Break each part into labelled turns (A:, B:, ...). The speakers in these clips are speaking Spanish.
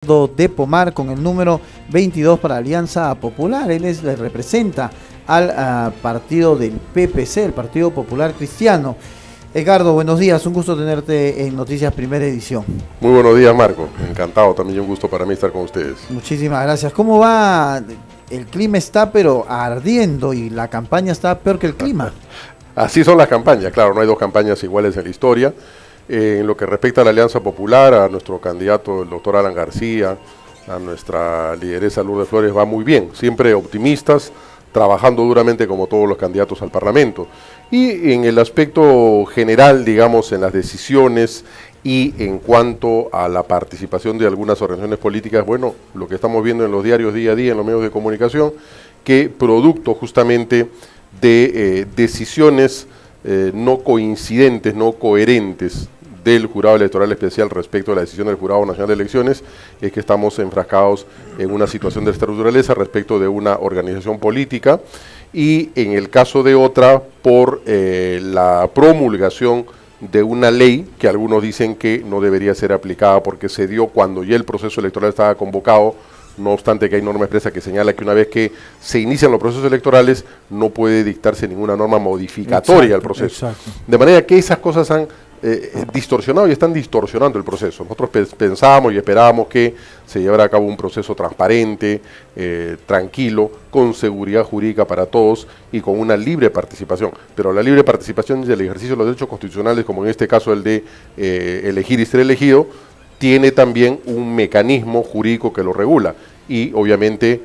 A: De Pomar con el número 22 para Alianza Popular. Él le representa al partido del PPC, el Partido Popular Cristiano. Edgardo, buenos días, un gusto tenerte en Noticias Primera Edición.
B: Muy buenos días, Marco, encantado, también un gusto para mí estar con ustedes.
A: Muchísimas gracias. ¿Cómo va? El clima está pero ardiendo y la campaña está peor que el clima.
B: Así son las campañas, claro, no hay dos campañas iguales en la historia. En lo que respecta a la Alianza Popular, a nuestro candidato, el doctor Alan García, a nuestra lideresa Lourdes Flores, va muy bien, siempre optimistas, trabajando duramente como todos los candidatos al Parlamento. Y en el aspecto general, digamos, en las decisiones y en cuanto a la participación de algunas organizaciones políticas, bueno, lo que estamos viendo en los diarios día a día, en los medios de comunicación, que producto justamente de decisiones no coincidentes, no coherentes del Jurado Electoral Especial respecto a la decisión del Jurado Nacional de Elecciones, es que estamos enfrascados en una situación de esta naturaleza respecto de una organización política y en el caso de otra por la promulgación de una ley que algunos dicen que no debería ser aplicada porque se dio cuando ya el proceso electoral estaba convocado, no obstante que hay norma expresa que señala que una vez que se inician los procesos electorales no puede dictarse ninguna norma modificatoria al proceso. Exacto. De manera que esas cosas han distorsionado y están distorsionando el proceso. Nosotros pensábamos y esperábamos que se llevara a cabo un proceso transparente, tranquilo, con seguridad jurídica para todos y con una libre participación. Pero la libre participación y el ejercicio de los derechos constitucionales, como en este caso el de elegir y ser elegido, tiene también un mecanismo jurídico que lo regula y obviamente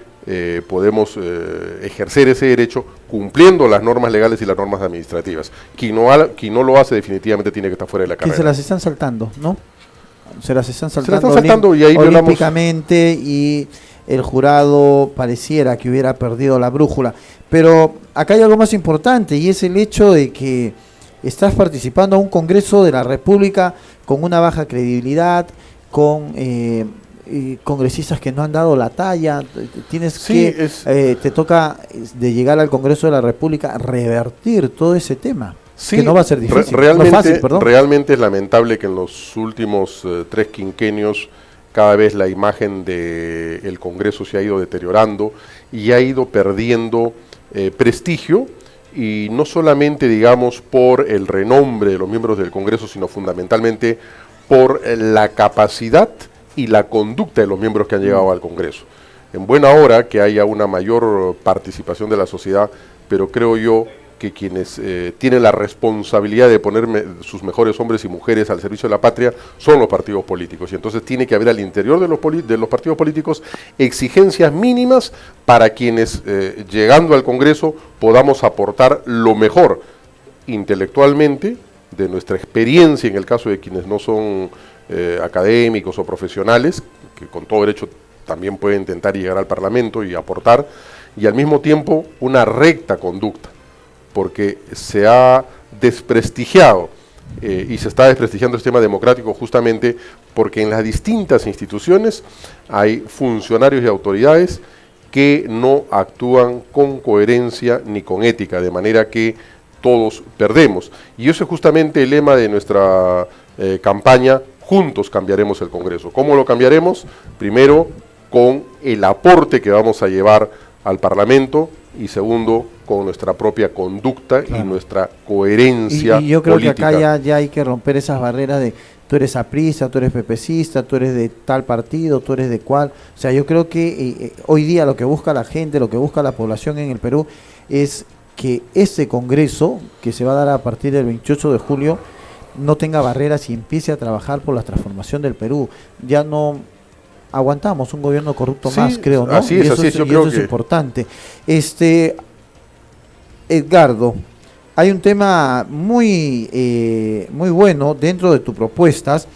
B: podemos ejercer ese derecho cumpliendo las normas legales y las normas administrativas. Quien no lo hace definitivamente tiene que estar fuera de la carrera.
A: Que se las están saltando, ¿no? Se las están saltando
B: y ahí
A: olímpicamente y el jurado pareciera que hubiera perdido la brújula. Pero acá hay algo más importante y es el hecho de que estás participando en un Congreso de la República con una baja credibilidad, con congresistas que no han dado la talla. Te toca de llegar al Congreso de la República revertir todo ese tema.
B: Sí,
A: que no va a ser difícil.
B: Realmente es lamentable que en los últimos 3 quinquenios cada vez la imagen del Congreso se ha ido deteriorando y ha ido perdiendo prestigio, y no solamente, digamos, por el renombre de los miembros del Congreso, sino fundamentalmente por la capacidad y la conducta de los miembros que han llegado al Congreso. En buena hora que haya una mayor participación de la sociedad, pero creo yo que quienes tienen la responsabilidad de poner sus mejores hombres y mujeres al servicio de la patria son los partidos políticos, y entonces tiene que haber al interior de los partidos políticos exigencias mínimas para quienes llegando al Congreso podamos aportar lo mejor intelectualmente de nuestra experiencia, en el caso de quienes no son académicos o profesionales, que con todo derecho también pueden intentar llegar al Parlamento y aportar, y al mismo tiempo una recta conducta, porque se ha desprestigiado y se está desprestigiando el sistema democrático justamente porque en las distintas instituciones hay funcionarios y autoridades que no actúan con coherencia ni con ética, de manera que todos perdemos. Y ese es justamente el lema de nuestra campaña: juntos cambiaremos el Congreso. ¿Cómo lo cambiaremos? Primero, con el aporte que vamos a llevar al Parlamento, y segundo, con nuestra propia conducta, claro, y nuestra coherencia
A: y yo creo
B: política.
A: Que acá ya hay que romper esas barreras de tú eres aprista, tú eres pepecista, tú eres de tal partido, tú eres de cual. O sea, yo creo que hoy día lo que busca la gente, lo que busca la población en el Perú es que ese Congreso, que se va a dar a partir del 28 de julio, no tenga barreras y empiece a trabajar por la transformación del Perú. Ya no aguantamos un gobierno corrupto más, creo, ¿no?
B: Así es,
A: yo creo que es importante. Edgardo, hay un tema muy bueno dentro de tus propuestas,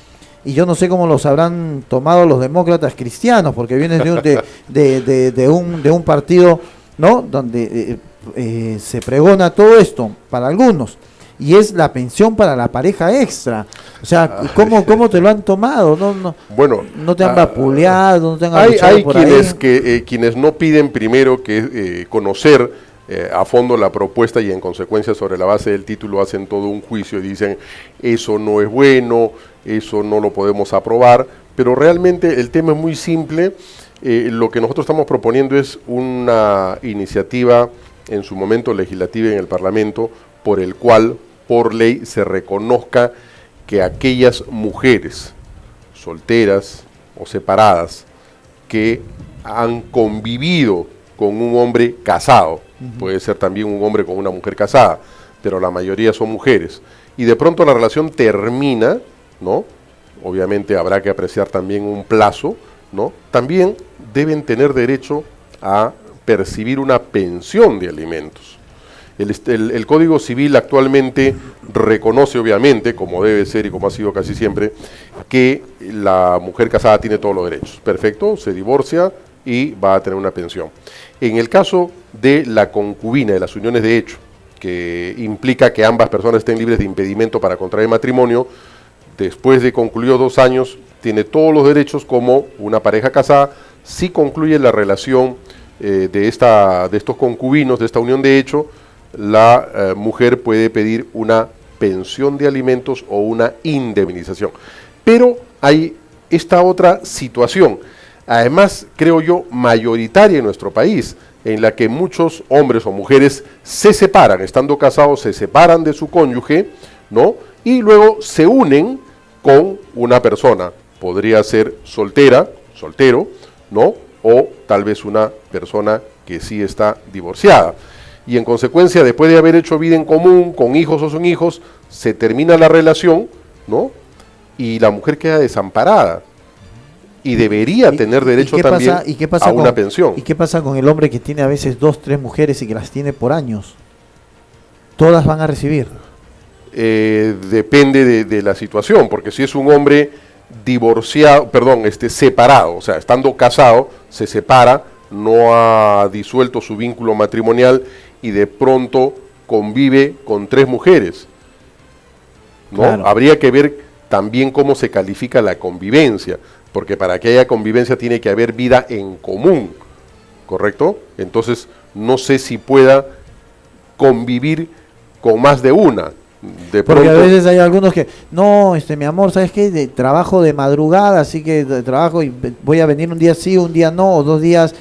A: y yo no sé cómo los habrán tomado los demócratas cristianos, porque vienes de un partido, ¿no?, donde se pregona todo esto para algunos, y es la pensión para la pareja extra. O sea, ¿cómo te lo han tomado? No te han vapuleado, no te han
B: hay por quienes ahí. Quienes no piden primero que conocer a fondo la propuesta, y en consecuencia sobre la base del título hacen todo un juicio y dicen eso no es bueno, eso no lo podemos aprobar, pero realmente el tema es muy simple. Lo que nosotros estamos proponiendo es una iniciativa en su momento legislativa en el Parlamento, por el cual, por ley, se reconozca que aquellas mujeres solteras o separadas que han convivido con un hombre casado, puede ser también un hombre con una mujer casada, pero la mayoría son mujeres, y de pronto la relación termina, ¿no? Obviamente habrá que apreciar también un plazo, ¿no? También deben tener derecho a percibir una pensión de alimentos. El Código Civil actualmente reconoce, obviamente, como debe ser y como ha sido casi siempre, que la mujer casada tiene todos los derechos. Perfecto, se divorcia y va a tener una pensión. En el caso de la concubina, de las uniones de hecho, que implica que ambas personas estén libres de impedimento para contraer matrimonio, después de concluidos 2 años, tiene todos los derechos como una pareja casada, si concluye la relación de estos concubinos, de esta unión de hecho, la mujer puede pedir una pensión de alimentos o una indemnización. Pero hay esta otra situación, además creo yo mayoritaria en nuestro país, en la que muchos hombres o mujeres se separan, estando casados se separan de su cónyuge, ¿no? Y luego se unen con una persona, podría ser soltera, soltero, ¿no? O tal vez una persona que sí está divorciada. Y en consecuencia, después de haber hecho vida en común, con hijos o sin hijos, se termina la relación, ¿no? Y la mujer queda desamparada. Y debería tener derecho también a una pensión.
A: ¿Y qué pasa con el hombre que tiene a veces 2, 3 mujeres y que las tiene por años? ¿Todas van a recibir?
B: Depende de la situación, porque si es un hombre divorciado, separado, o sea, estando casado, se separa, no ha disuelto su vínculo matrimonial y de pronto convive con 3 mujeres, ¿no? Claro. Habría que ver también cómo se califica la convivencia, porque para que haya convivencia tiene que haber vida en común, ¿correcto? Entonces, no sé si pueda convivir con más de una.
A: Porque a veces hay algunos que, no, mi amor, ¿sabes qué? Trabajo de madrugada, así que trabajo y voy a venir un día sí, un día no, o 2 días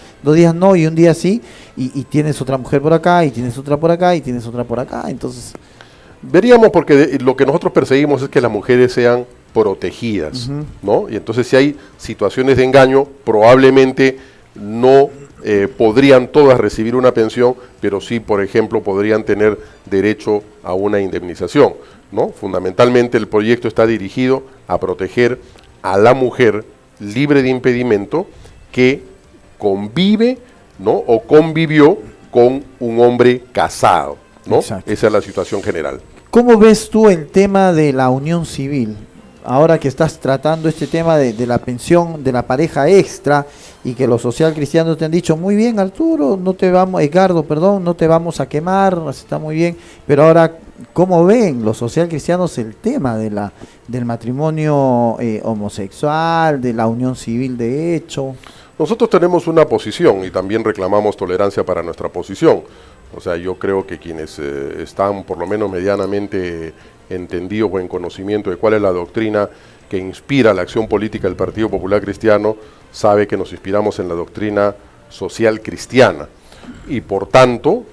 A: no y un día sí, y tienes otra mujer por acá, y tienes otra por acá, y tienes otra por acá, entonces...
B: Veríamos, porque lo que nosotros perseguimos es que las mujeres sean protegidas, ¿no? Y entonces si hay situaciones de engaño, probablemente no podrían todas recibir una pensión, pero sí, por ejemplo, podrían tener derecho a una indemnización, ¿no? Fundamentalmente el proyecto está dirigido a proteger a la mujer libre de impedimento que convive, ¿no? O convivió con un hombre casado, ¿no? Exacto. Esa es la situación general.
A: ¿Cómo ves tú el tema de la unión civil? Ahora que estás tratando este tema de la pensión de la pareja extra y que los social cristianos te han dicho, muy bien Arturo, Edgardo, no te vamos a quemar, está muy bien, pero ahora, ¿cómo ven los social cristianos el tema del matrimonio homosexual, de la unión civil de hecho?
B: Nosotros tenemos una posición y también reclamamos tolerancia para nuestra posición. O sea, yo creo que quienes están por lo menos medianamente entendidos o en conocimiento de cuál es la doctrina que inspira la acción política del Partido Popular Cristiano, sabe que nos inspiramos en la doctrina social cristiana. Y por tanto,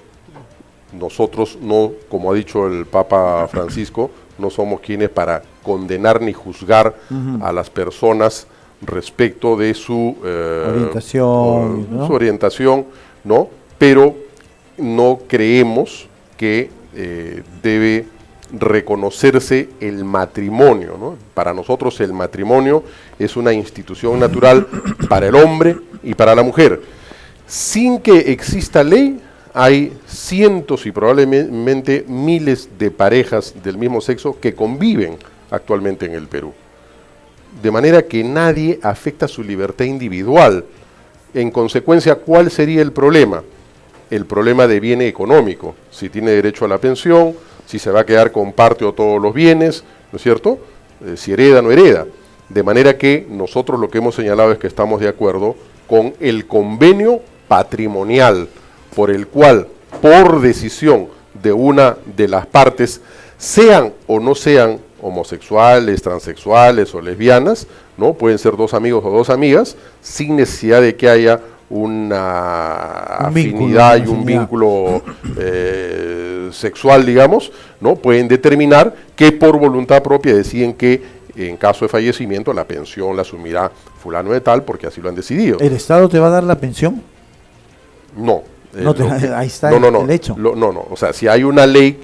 B: nosotros no, como ha dicho el Papa Francisco, no somos quienes para condenar ni juzgar a las personas respecto de su
A: orientación, ¿no?
B: Su orientación, ¿no? Pero no creemos que debe reconocerse el matrimonio, ¿no? Para nosotros el matrimonio es una institución natural para el hombre y para la mujer. Sin que exista ley, hay cientos y probablemente miles de parejas del mismo sexo que conviven actualmente en el Perú. De manera que nadie afecta su libertad individual. En consecuencia, ¿cuál sería el problema? El problema de bien económico, si tiene derecho a la pensión, si se va a quedar con parte o todos los bienes, ¿no es cierto? Si hereda o no hereda. De manera que nosotros lo que hemos señalado es que estamos de acuerdo con el convenio patrimonial, por el cual, por decisión de una de las partes, sean o no sean homosexuales, transexuales o lesbianas, ¿no? Pueden ser dos amigos o dos amigas, sin necesidad de que haya una afinidad y un vínculo sexual, digamos, ¿no? Pueden determinar que por voluntad propia deciden que en caso de fallecimiento la pensión la asumirá fulano de tal porque así lo han decidido.
A: ¿El Estado te va a dar la pensión?
B: No.
A: Ahí está el hecho.
B: No. O sea, si hay una ley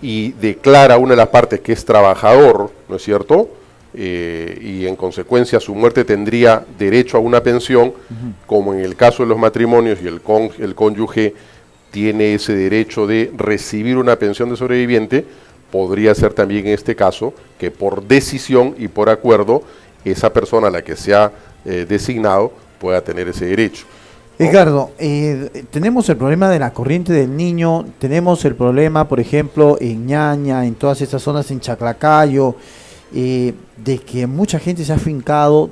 B: y declara una de las partes que es trabajador, ¿no es cierto?, y en consecuencia su muerte tendría derecho a una pensión, como en el caso de los matrimonios y el cónyuge tiene ese derecho de recibir una pensión de sobreviviente, podría ser también en este caso que por decisión y por acuerdo esa persona a la que se ha designado pueda tener ese derecho.
A: Edgardo, tenemos el problema de la corriente del Niño, tenemos el problema, por ejemplo, en Ñaña, en todas esas zonas, en Chaclacayo, de que mucha gente se ha afincado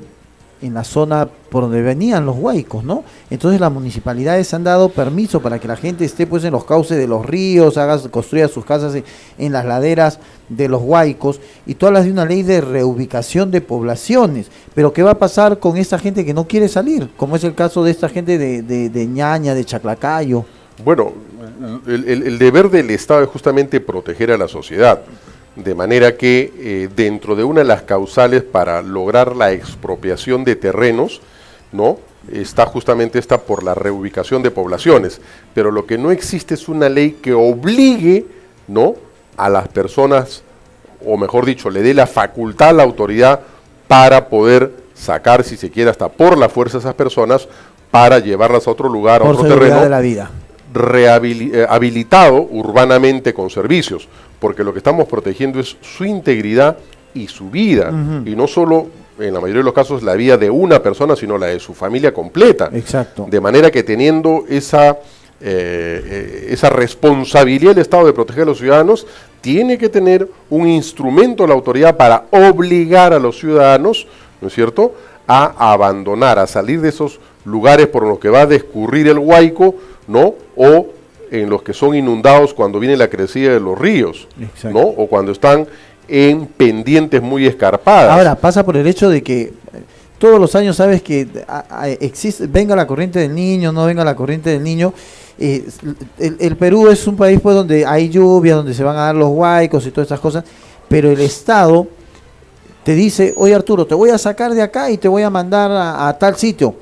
A: en la zona por donde venían los huaicos, ¿no? Entonces las municipalidades han dado permiso para que la gente esté pues en los cauces de los ríos, construya sus casas en las laderas de los huaicos, y tú hablas de una ley de reubicación de poblaciones, pero ¿qué va a pasar con esta gente que no quiere salir? Como es el caso de esta gente de Ñaña, de Chaclacayo.
B: Bueno, el deber del Estado es justamente proteger a la sociedad, de manera que dentro de una de las causales para lograr la expropiación de terrenos, ¿no?, está justamente esta por la reubicación de poblaciones, pero lo que no existe es una ley que obligue, ¿no?, a las personas, o mejor dicho, le dé la facultad a la autoridad para poder sacar, si se quiere, hasta por la fuerza a esas personas para llevarlas a otro lugar, a otro terreno,
A: de la vida,
B: habilitado urbanamente con servicios, porque lo que estamos protegiendo es su integridad y su vida, y no solo, en la mayoría de los casos, la vida de una persona, sino la de su familia completa.
A: Exacto.
B: De manera que teniendo esa responsabilidad del Estado de proteger a los ciudadanos, tiene que tener un instrumento la autoridad para obligar a los ciudadanos, ¿no es cierto?, a abandonar, a salir de esos lugares por los que va a discurrir el Huayco, ¿no?, o en los que son inundados cuando viene la crecida de los ríos,
A: exacto,
B: ¿no?, o cuando están en pendientes muy escarpadas.
A: Ahora, pasa por el hecho de que todos los años sabes que existe, venga la corriente del Niño, no venga la corriente del Niño. El Perú es un país pues donde hay lluvia, donde se van a dar los huaicos y todas estas cosas, pero el Estado te dice, oye Arturo, te voy a sacar de acá y te voy a mandar a tal sitio.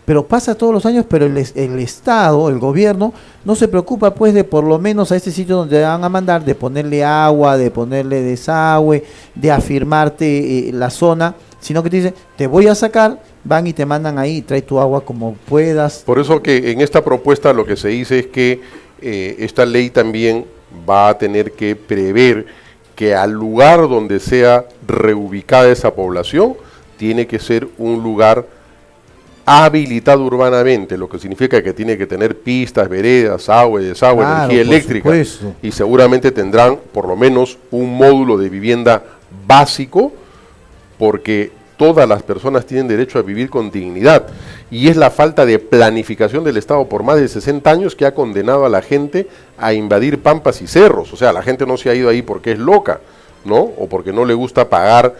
A: Pero pasa todos los años, pero el Estado, el gobierno, no se preocupa pues de por lo menos a este sitio donde van a mandar, de ponerle agua, de ponerle desagüe, de afirmarte la zona, sino que te dice, te voy a sacar, van y te mandan ahí, trae tu agua como puedas.
B: Por eso que en esta propuesta lo que se dice es que esta ley también va a tener que prever que al lugar donde sea reubicada esa población, tiene que ser un lugar habilitado urbanamente, lo que significa que tiene que tener pistas, veredas, agua, desagüe,
A: claro,
B: energía eléctrica,
A: supuesto,
B: y seguramente tendrán por lo menos un módulo de vivienda básico, porque todas las personas tienen derecho a vivir con dignidad, y es la falta de planificación del Estado por más de 60 años que ha condenado a la gente a invadir pampas y cerros. O sea, la gente no se ha ido ahí porque es loca, ¿no?, o porque no le gusta pagar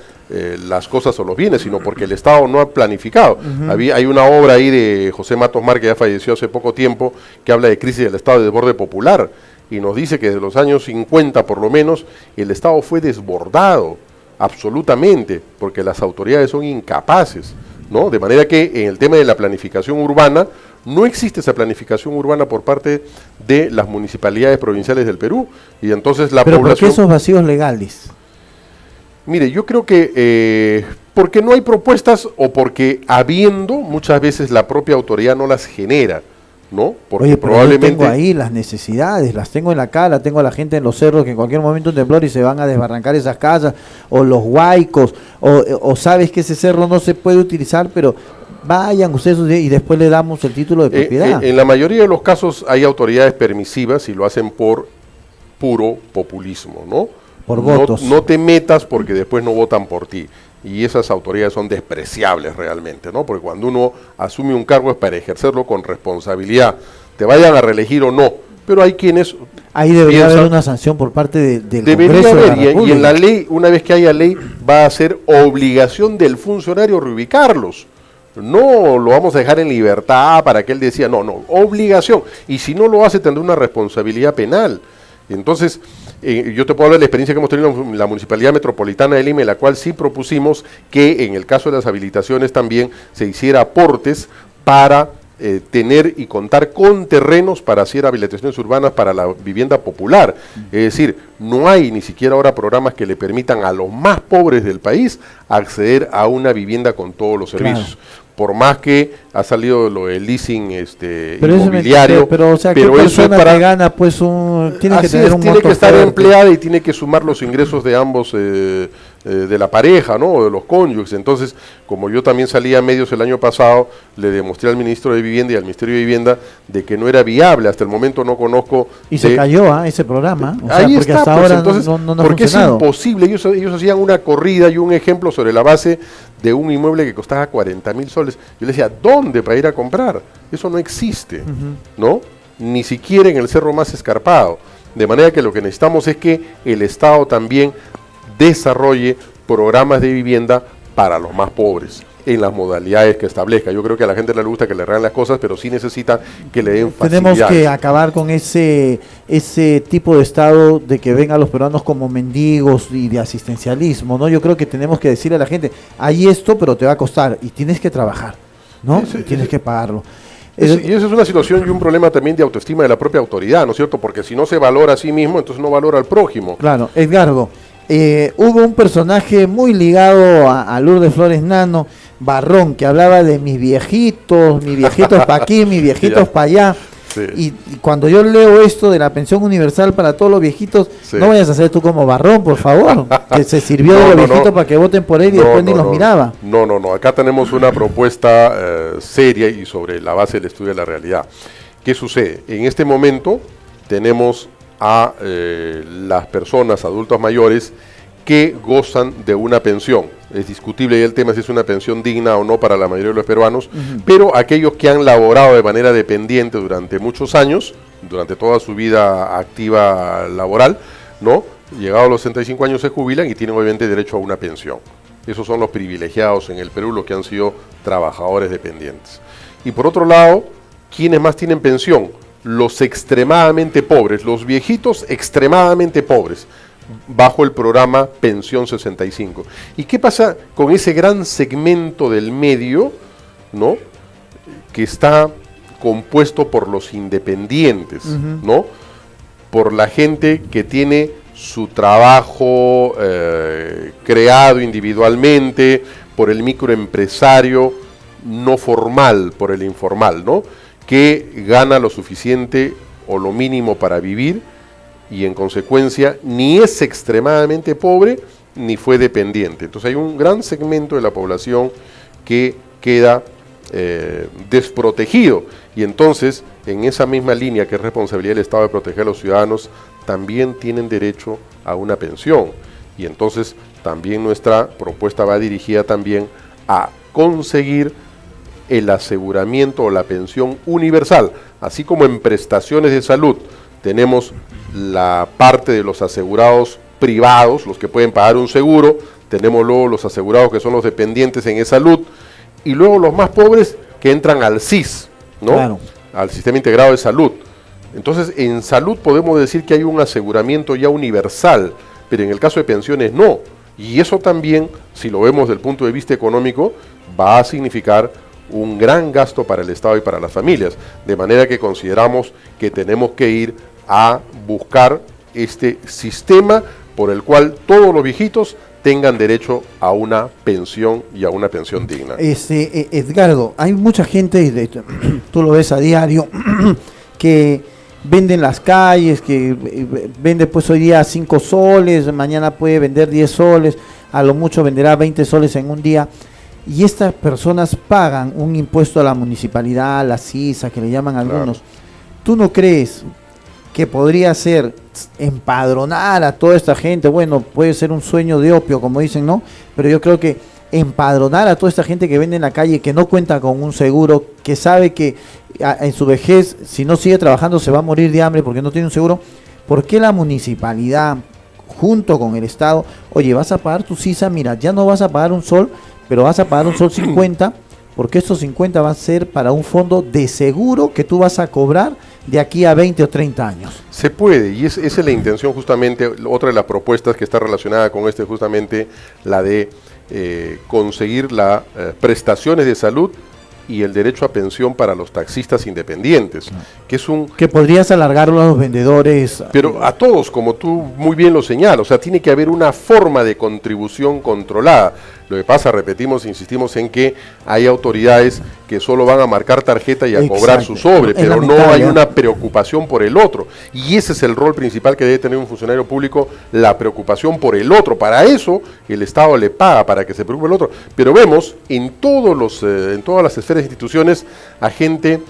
B: las cosas o los bienes, sino porque el Estado no ha planificado. Hay una obra ahí de José Matos Mar, que ya falleció hace poco tiempo, que habla de crisis del Estado de desborde popular, y nos dice que desde los años 50 por lo menos, el Estado fue desbordado absolutamente, porque las autoridades son incapaces, ¿no? De manera que en el tema de la planificación urbana, no existe esa planificación urbana por parte de las municipalidades provinciales del Perú, y entonces la población... ¿Pero por qué
A: esos vacíos legales?
B: Mire, yo creo que porque no hay propuestas, o porque habiendo, muchas veces la propia autoridad no las genera, ¿no? Porque
A: oye, pero
B: probablemente...
A: yo tengo ahí las necesidades, las tengo en la cara, tengo a la gente en los cerros que en cualquier momento un temblor y se van a desbarrancar esas casas, o los huaicos, o sabes que ese cerro no se puede utilizar, pero vayan ustedes y después le damos el título de propiedad.
B: En la mayoría de los casos hay autoridades permisivas y lo hacen por puro populismo, ¿no?
A: Por votos.
B: No te metas porque después no votan por ti. Y esas autoridades son despreciables realmente, ¿no? Porque cuando uno asume un cargo es para ejercerlo con responsabilidad. Te vayan a reelegir o no, pero hay quienes
A: ahí debería
B: piensan,
A: haber una sanción por parte del
B: debería
A: Congreso de la
B: haber, y
A: República.
B: en la ley, una vez que haya ley, va a ser obligación del funcionario reubicarlos. No lo vamos a dejar en libertad para que él decía, no, obligación. Y si no lo hace, tendrá una responsabilidad penal. Entonces, yo te puedo hablar de la experiencia que hemos tenido en la Municipalidad Metropolitana de Lima, en la cual sí propusimos que en el caso de las habilitaciones también se hiciera aportes para tener y contar con terrenos para hacer habilitaciones urbanas para la vivienda popular. Es decir, no hay ni siquiera ahora programas que le permitan a los más pobres del país acceder a una vivienda con todos los servicios.
A: Claro.
B: Por más que ha salido lo del leasing
A: pero
B: inmobiliario,
A: pero o sea, ¿qué persona que gana pues tiene que tener un
B: tiene que estar
A: fuerte,
B: empleada y tiene que sumar los ingresos de ambos de la pareja, ¿no? O de los cónyuges. Entonces, como yo también salí a medios el año pasado, le demostré al ministro de Vivienda y al Ministerio de Vivienda de que no era viable. Hasta el momento no conozco.
A: Y se cayó ese programa. O sea,
B: ahí
A: porque
B: está,
A: hasta
B: pues,
A: ahora
B: entonces,
A: no ha
B: porque es
A: funcionado.
B: imposible. Ellos hacían una corrida y un ejemplo sobre la base de un inmueble que costaba 40,000 soles. Yo le decía, ¿dónde para ir a comprar? Eso no existe, ¿no? Ni siquiera en el cerro más escarpado. De manera que lo que necesitamos es que el Estado también desarrolle programas de vivienda para los más pobres, en las modalidades que establezca. Yo creo que a la gente no le gusta que le regalen las cosas, pero sí necesita que le den facilidades.
A: Tenemos que acabar con ese tipo de estado de que ven a los peruanos como mendigos y de asistencialismo, ¿no? Yo creo que tenemos que decirle a la gente, hay esto, pero te va a costar y tienes que trabajar, ¿no? Y tienes que pagarlo.
B: Y esa es una situación y un problema también de autoestima de la propia autoridad, ¿no es cierto? Porque si no se valora a sí mismo, entonces no valora al prójimo.
A: Claro, Edgardo, hubo un personaje muy ligado a Lourdes Flores Nano, Barrón, que hablaba de mis viejitos para aquí, mis viejitos para allá. Sí. Y cuando yo leo esto de la pensión universal para todos los viejitos, sí, no vayas a hacer tú como Barrón, por favor, que se sirvió de los viejitos para que voten por él y después ni los miraba.
B: No, acá tenemos una propuesta seria y sobre la base del estudio de la realidad. ¿Qué sucede? En este momento tenemos a las personas, adultos mayores, que gozan de una pensión. Es discutible el tema si es una pensión digna o no para la mayoría de los peruanos, pero aquellos que han laborado de manera dependiente durante muchos años, durante toda su vida activa laboral, ¿no? Llegados a los 65 años se jubilan y tienen obviamente derecho a una pensión. Esos son los privilegiados en el Perú, los que han sido trabajadores dependientes. Y por otro lado, ¿quiénes más tienen pensión? Los extremadamente pobres, los viejitos extremadamente pobres, bajo el programa Pensión 65. ¿Y qué pasa con ese gran segmento del medio, ¿no? Que está compuesto por los independientes, ¿no? Por la gente que tiene su trabajo creado individualmente, por el microempresario no formal, por el informal, ¿no? Que gana lo suficiente o lo mínimo para vivir y en consecuencia ni es extremadamente pobre ni fue dependiente. Entonces hay un gran segmento de la población que queda desprotegido y entonces en esa misma línea que es responsabilidad del Estado de proteger a los ciudadanos, también tienen derecho a una pensión y entonces también nuestra propuesta va dirigida también a conseguir el aseguramiento o la pensión universal, así como en prestaciones de salud tenemos la parte de los asegurados privados, los que pueden pagar un seguro, tenemos luego los asegurados que son los dependientes en salud, y luego los más pobres que entran al SIS, ¿no? Claro. Al Sistema Integrado de Salud. Entonces, en salud podemos decir que hay un aseguramiento ya universal, pero en el caso de pensiones no. Y eso también, si lo vemos desde el punto de vista económico, va a significar un gran gasto para el Estado y para las familias, de manera que consideramos que tenemos que ir a buscar este sistema por el cual todos los viejitos tengan derecho a una pensión y a una pensión digna.
A: Edgardo, hay mucha gente, tú lo ves a diario, que vende en las calles, que vende pues hoy día 5 soles, mañana puede vender 10 soles, a lo mucho venderá 20 soles en un día. Y estas personas pagan un impuesto a la municipalidad, a la CISA, que le llaman algunos. Claro. ¿Tú no crees que podría ser empadronar a toda esta gente? Bueno, puede ser un sueño de opio, como dicen, ¿no? Pero yo creo que empadronar a toda esta gente que vende en la calle, que no cuenta con un seguro, que sabe que en su vejez, si no sigue trabajando, se va a morir de hambre porque no tiene un seguro. ¿Por qué la municipalidad, junto con el Estado, oye, vas a pagar tu sisa, mira, ya no vas a pagar un sol, pero vas a pagar un sol 50, porque estos 50 van a ser para un fondo de seguro que tú vas a cobrar de aquí a 20 o 30 años?
B: Se puede, y esa es la intención justamente, otra de las propuestas que está relacionada con justamente la de conseguir las prestaciones de salud y el derecho a pensión para los taxistas independientes, que es un...
A: Que podrías alargarlo a los vendedores.
B: Pero a todos, como tú muy bien lo señalas, o sea, tiene que haber una forma de contribución controlada. Lo que pasa, repetimos, insistimos en que hay autoridades que solo van a marcar tarjeta y a cobrar su sobre, pero no hay una preocupación por el otro. Y ese es el rol principal que debe tener un funcionario público, la preocupación por el otro. Para eso el Estado le paga, para que se preocupe el otro. Pero vemos en todas las esferas de instituciones a gente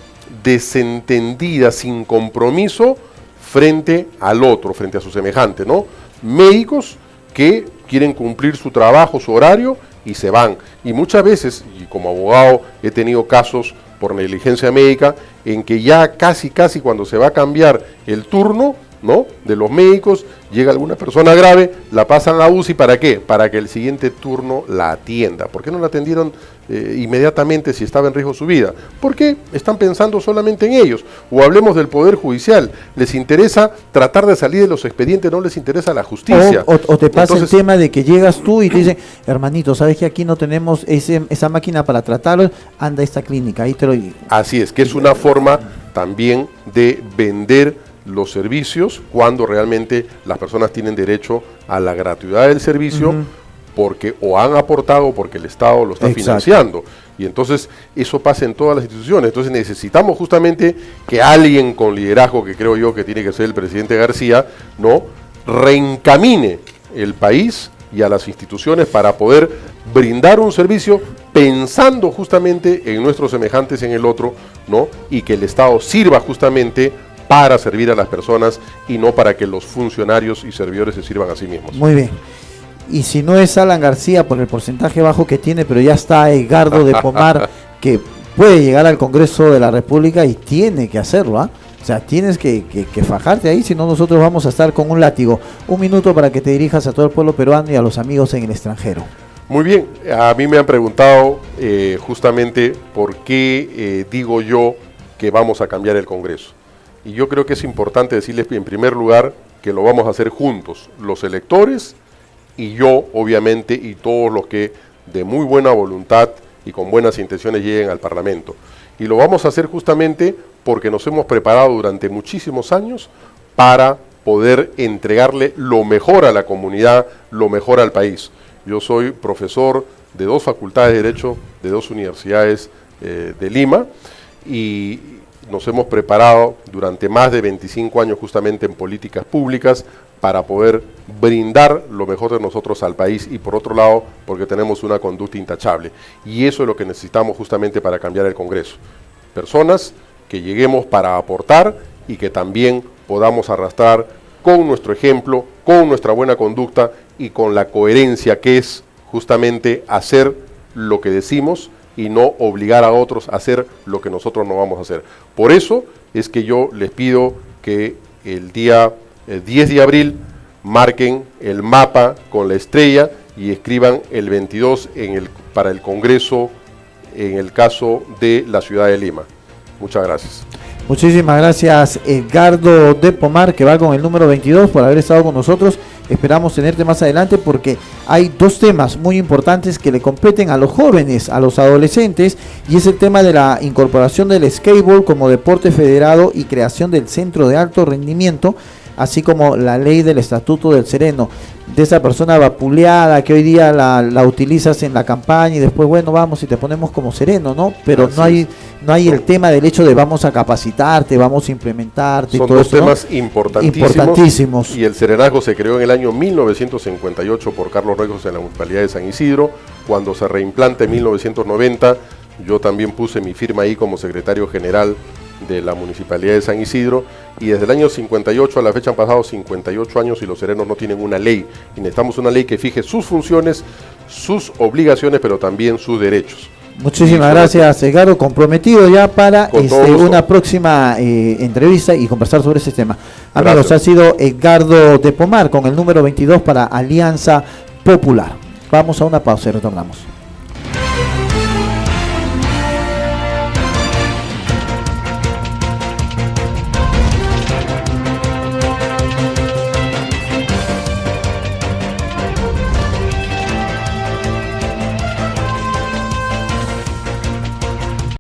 B: desentendida, sin compromiso frente al otro, frente a su semejante, ¿no? Médicos que quieren cumplir su trabajo, su horario, y se van. Y muchas veces, y como abogado he tenido casos por negligencia médica, en que ya casi cuando se va a cambiar el turno, ¿no?, de los médicos, llega alguna persona grave, la pasan a UCI, ¿para qué? Para que el siguiente turno la atienda. ¿Por qué no la atendieron inmediatamente si estaba en riesgo su vida? Porque están pensando solamente en ellos. O hablemos del Poder Judicial, les interesa tratar de salir de los expedientes, no les interesa la justicia.
A: O te pasa el tema de que llegas tú y te dicen, hermanito, ¿sabes que aquí no tenemos esa máquina para tratarlo? Anda a esta clínica, ahí te lo digo.
B: Así es, que es una forma también de vender los servicios cuando realmente las personas tienen derecho a la gratuidad del servicio, porque o han aportado o porque el Estado lo está financiando. Y entonces eso pasa en todas las instituciones. Entonces necesitamos justamente que alguien con liderazgo, que creo yo que tiene que ser el presidente García, ¿no?, reencamine el país y a las instituciones para poder brindar un servicio pensando justamente en nuestros semejantes, en el otro, ¿no?, y que el Estado sirva justamente para servir a las personas y no para que los funcionarios y servidores se sirvan a sí mismos.
A: Muy bien. Y si no es Alan García por el porcentaje bajo que tiene, pero ya está Edgardo de Pomar, que puede llegar al Congreso de la República y tiene que hacerlo, ¿ah? O sea, tienes que fajarte ahí, si no nosotros vamos a estar con un látigo. Un minuto para que te dirijas a todo el pueblo peruano y a los amigos en el extranjero.
B: Muy bien, a mí me han preguntado justamente por qué digo yo que vamos a cambiar el Congreso. Y yo creo que es importante decirles en primer lugar que lo vamos a hacer juntos, los electores y yo, obviamente, y todos los que de muy buena voluntad y con buenas intenciones lleguen al Parlamento. Y lo vamos a hacer justamente porque nos hemos preparado durante muchísimos años para poder entregarle lo mejor a la comunidad, lo mejor al país. Yo soy profesor de 2 facultades de Derecho, de 2 universidades de Lima, y nos hemos preparado durante más de 25 años justamente en políticas públicas para poder brindar lo mejor de nosotros al país y por otro lado porque tenemos una conducta intachable. Y eso es lo que necesitamos justamente para cambiar el Congreso. Personas que lleguemos para aportar y que también podamos arrastrar con nuestro ejemplo, con nuestra buena conducta y con la coherencia que es justamente hacer lo que decimos y no obligar a otros a hacer lo que nosotros no vamos a hacer. Por eso es que yo les pido que el día 10 de abril marquen el mapa con la estrella y escriban el 22 para el Congreso en el caso de la ciudad de Lima. Muchas gracias.
A: Muchísimas gracias, Edgardo de Pomar, que va con el número 22, por haber estado con nosotros. Esperamos tenerte más adelante porque hay 2 temas muy importantes que le competen a los jóvenes, a los adolescentes, y es el tema de la incorporación del skateboard como deporte federado y creación del centro de alto rendimiento, así como la ley del Estatuto del Sereno, de esa persona vapuleada que hoy día la utilizas en la campaña y después, bueno, vamos y te ponemos como sereno, ¿no? Pero no hay el tema del hecho de vamos a capacitarte, vamos a implementarte.
B: Son
A: todo
B: 2
A: esto,
B: temas
A: ¿no?
B: importantísimos. Y el serenazgo se creó en el año 1958 por Carlos Rejos en la Municipalidad de San Isidro. Cuando se reimplanta en 1990, yo también puse mi firma ahí como secretario general de la Municipalidad de San Isidro, y desde el año 58 a la fecha han pasado 58 años y los serenos no tienen una ley, y necesitamos una ley que fije sus funciones, sus obligaciones, pero también sus derechos.
A: Muchísimas gracias, Edgardo, comprometido ya para una próxima entrevista y conversar sobre ese tema. Amigos, ha sido Edgardo de Pomar con el número 22 para Alianza Popular. Vamos a una pausa y retornamos.